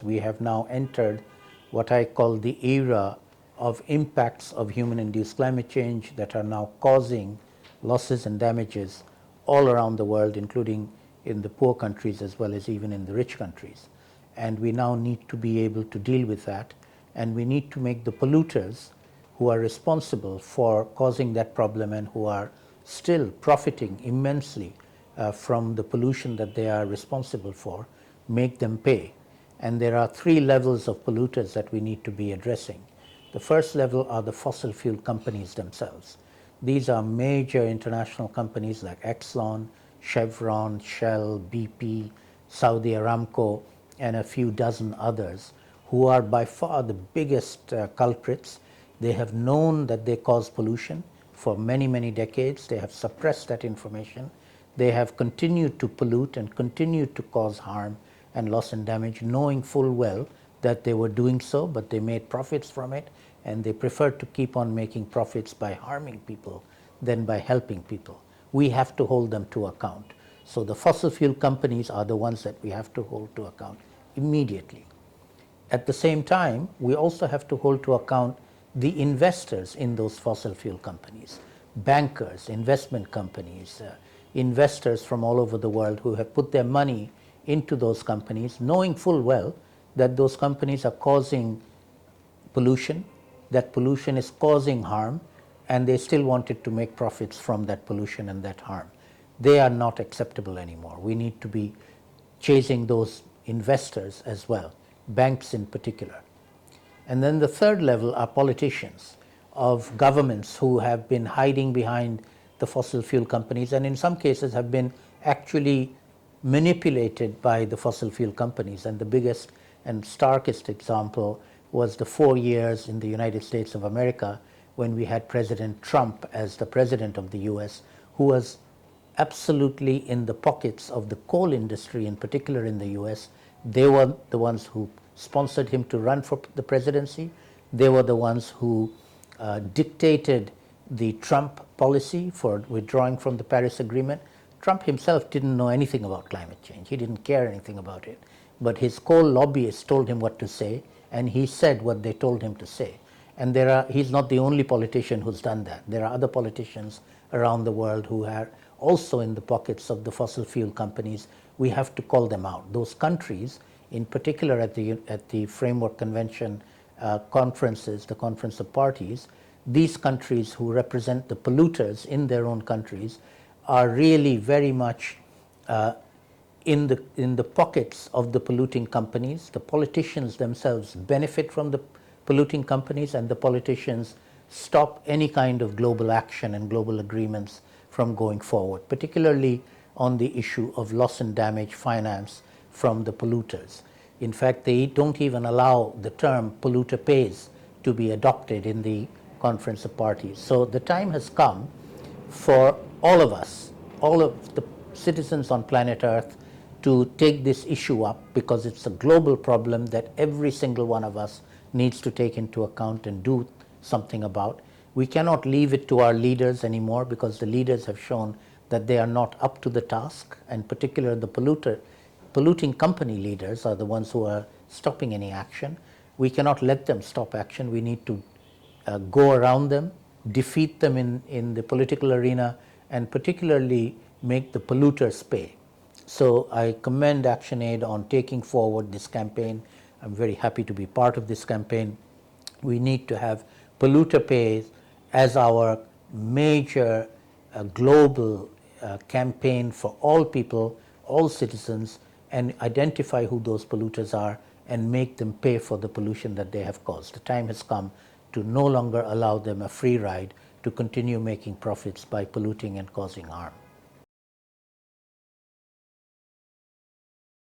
we have now entered what I call the era of impacts of human-induced climate change that are now causing losses and damages all around the world, including in the poor countries as well as even in the rich countries. And we now need to be able to deal with that, and we need to make the polluters who are responsible for causing that problem and who are still profiting immensely from the pollution that they are responsible for, make them pay. And there are three levels of polluters that we need to be addressing. The first level are the fossil fuel companies themselves. These are major international companies like Exxon, Chevron, Shell, BP, Saudi Aramco, and a few dozen others who are by far the biggest culprits. They have known that they cause pollution for many, many decades. They have suppressed that information. They have continued to pollute and continued to cause harm and loss and damage, knowing full well that they were doing so, but they made profits from it, and they preferred to keep on making profits by harming people than by helping people. We have to hold them to account. So the fossil fuel companies are the ones that we have to hold to account immediately. At the same time, we also have to hold to account the investors in those fossil fuel companies, bankers, investment companies, investors from all over the world who have put their money into those companies, knowing full well that those companies are causing pollution, that pollution is causing harm, and they still wanted to make profits from that pollution and that harm. They are not acceptable anymore. We need to be chasing those investors as well, banks in particular. And then the third level are politicians of governments who have been hiding behind the fossil fuel companies and in some cases have been actually manipulated by the fossil fuel companies. And the biggest and starkest example was the 4 years in the United States of America when we had President Trump as the president of the US, who was absolutely in the pockets of the coal industry, in particular in the US. They were the ones who sponsored him to run for the presidency. They were the ones who dictated the Trump policy for withdrawing from the Paris Agreement. Trump himself didn't know anything about climate change. He didn't care anything about it. But his coal lobbyists told him what to say, and he said what they told him to say. And he's not the only politician who's done that. There are other politicians around the world who are also in the pockets of the fossil fuel companies. We have to call them out. Those countries, in particular at the Framework Convention conferences, the Conference of Parties, these countries who represent the polluters in their own countries are really very much in the pockets of the polluting companies. The politicians themselves benefit from the polluting companies, and the politicians stop any kind of global action and global agreements from going forward, particularly on the issue of loss and damage finance from the polluters. In fact, they don't even allow the term polluter pays to be adopted in the Conference of Parties. So the time has come for all of us, all of the citizens on planet Earth, to take this issue up, because it's a global problem that every single one of us needs to take into account and do something about. We cannot leave it to our leaders anymore, because the leaders have shown that they are not up to the task, and particularly the polluting company leaders are the ones who are stopping any action. We cannot let them stop action. We need to go around them, defeat them in the political arena, and particularly make the polluters pay. So I commend ActionAid on taking forward this campaign. I'm very happy to be part of this campaign. We need to have polluter pays as our major global campaign for all people, all citizens, and identify who those polluters are and make them pay for the pollution that they have caused. The time has come to no longer allow them a free ride to continue making profits by polluting and causing harm.